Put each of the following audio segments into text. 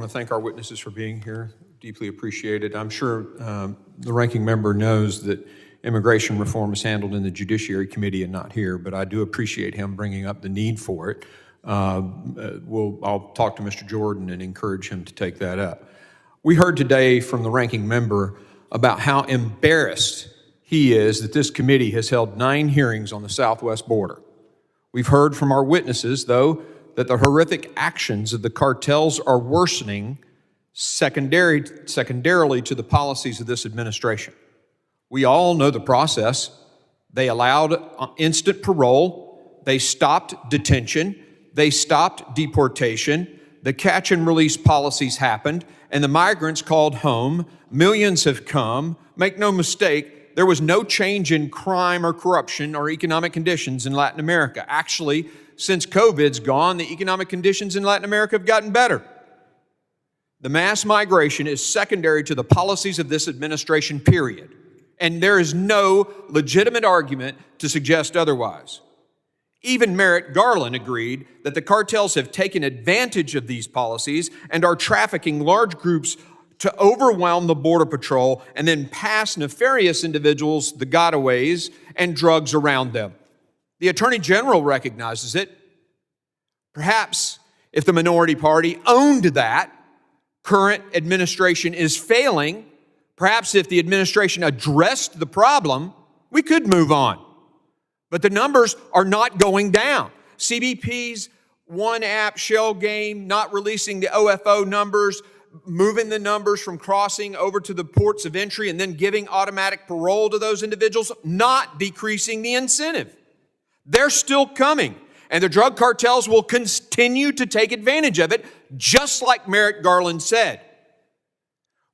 I want to thank our witnesses for being here. Deeply appreciated. I'm sure the ranking member knows that immigration reform is handled in the Judiciary Committee and not here, but I do appreciate him bringing up the need for it. I'll talk to Mr. Jordan and encourage him to take that up. We heard today from the ranking member about how embarrassed he is that this committee has held 9 hearings on the southwest border. We've heard from our witnesses, though, that the horrific actions of the cartels are worsening secondarily to the policies of this administration. We all know the process. They allowed instant parole. They stopped detention. They stopped deportation. The catch and release policies happened, and the migrants called home. Millions have come. Make no mistake, there was no change in crime or corruption or economic conditions in Latin America. Actually, since COVID's gone, the economic conditions in Latin America have gotten better. The mass migration is secondary to the policies of this administration, period. And there is no legitimate argument to suggest otherwise. Even Merrick Garland agreed that the cartels have taken advantage of these policies and are trafficking large groups to overwhelm the Border Patrol and then pass nefarious individuals the gotaways and drugs around them. The Attorney General recognizes it. Perhaps if the minority party owned that, current administration is failing. Perhaps if the administration addressed the problem, we could move on. But the numbers are not going down. CBP's one app shell game, not releasing the OFO numbers, moving the numbers from crossing over to the ports of entry and then giving automatic parole to those individuals, not decreasing the incentive. They're still coming, and the drug cartels will continue to take advantage of it, just like Merrick Garland said.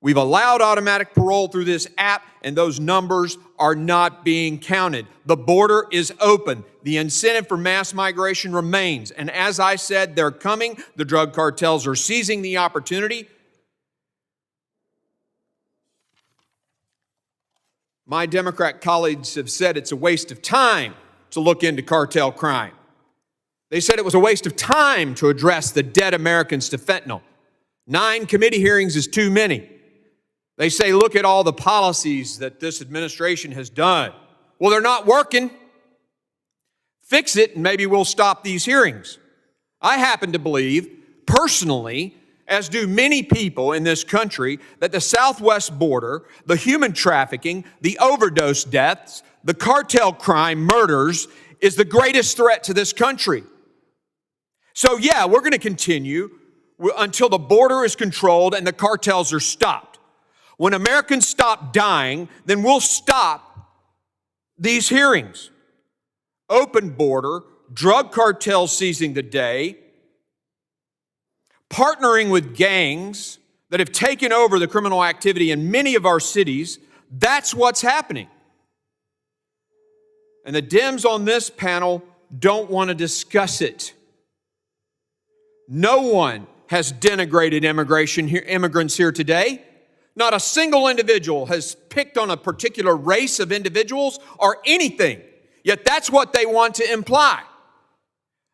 We've allowed automatic parole through this app, and those numbers are not being counted. The border is open. The incentive for mass migration remains. And as I said, they're coming. The drug cartels are seizing the opportunity. My Democrat colleagues have said it's a waste of time to look into cartel crime. They said it was a waste of time to address the dead Americans to fentanyl. 9 committee hearings is too many. They say, look at all the policies that this administration has done. Well, they're not working. Fix it, and maybe we'll stop these hearings. I happen to believe, personally, as do many people in this country, that the southwest border, the human trafficking, the overdose deaths, the cartel crime, murders, is the greatest threat to this country. So yeah, we're going to continue until the border is controlled and the cartels are stopped. When Americans stop dying, then we'll stop these hearings. Open border, drug cartels seizing the day, partnering with gangs that have taken over the criminal activity in many of our cities. That's what's happening. And the Dems on this panel don't want to discuss it. No one has denigrated immigrants here today. Not a single individual has picked on a particular race of individuals or anything. Yet that's what they want to imply.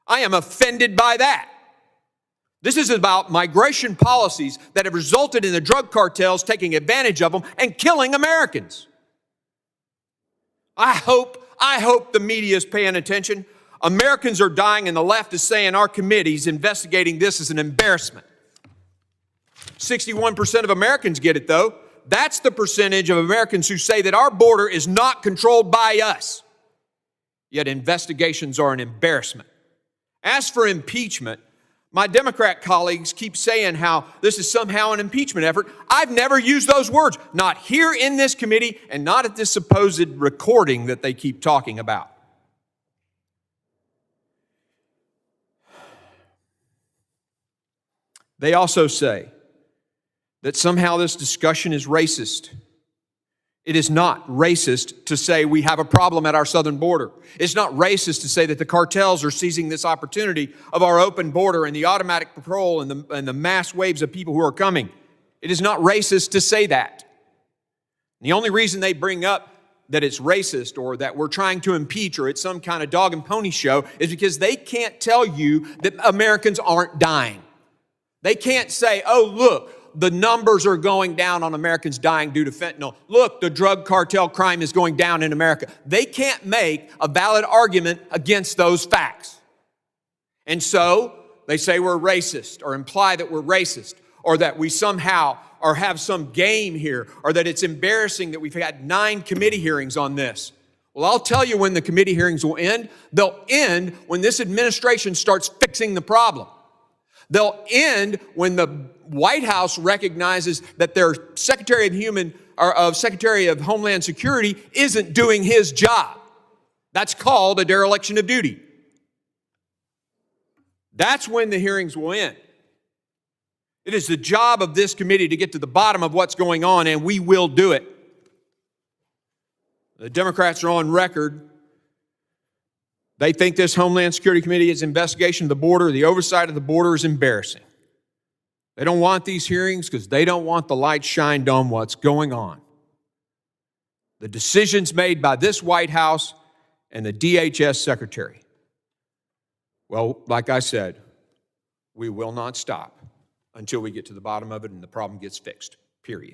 I am offended by that. This is about migration policies that have resulted in the drug cartels taking advantage of them and killing Americans. I hope the media is paying attention. Americans are dying, and the left is saying our committee's investigating this as an embarrassment. 61% of Americans get it, though. That's the percentage of Americans who say that our border is not controlled by us. Yet investigations are an embarrassment. As for impeachment, my Democrat colleagues keep saying how this is somehow an impeachment effort. I've never used those words, not here in this committee and not at this supposed recording that they keep talking about. They also say that somehow this discussion is racist. It is not racist to say we have a problem at our southern border. It's not racist to say that the cartels are seizing this opportunity of our open border and the automatic patrol and the mass waves of people who are coming. It is not racist to say that. The only reason they bring up that it's racist or that we're trying to impeach or it's some kind of dog and pony show is because they can't tell you that Americans aren't dying. They can't say, oh, look, the numbers are going down on Americans dying due to fentanyl. Look, the drug cartel crime is going down in America. They can't make a valid argument against those facts. And so they say we're racist, or imply that we're racist, or that we somehow or have some game here, or that it's embarrassing that we've had 9 committee hearings on this. Well, I'll tell you when the committee hearings will end. They'll end when this administration starts fixing the problem. They'll end when the White House recognizes that their Secretary of Homeland Security isn't doing his job. That's called a dereliction of duty. That's when the hearings will end. It is the job of this committee to get to the bottom of what's going on, and we will do it. The Democrats are on record. They think this Homeland Security Committee's investigation of the border, the oversight of the border, is embarrassing. They don't want these hearings because they don't want the light shined on what's going on. The decisions made by this White House and the DHS Secretary. Well, like I said, we will not stop until we get to the bottom of it and the problem gets fixed, period.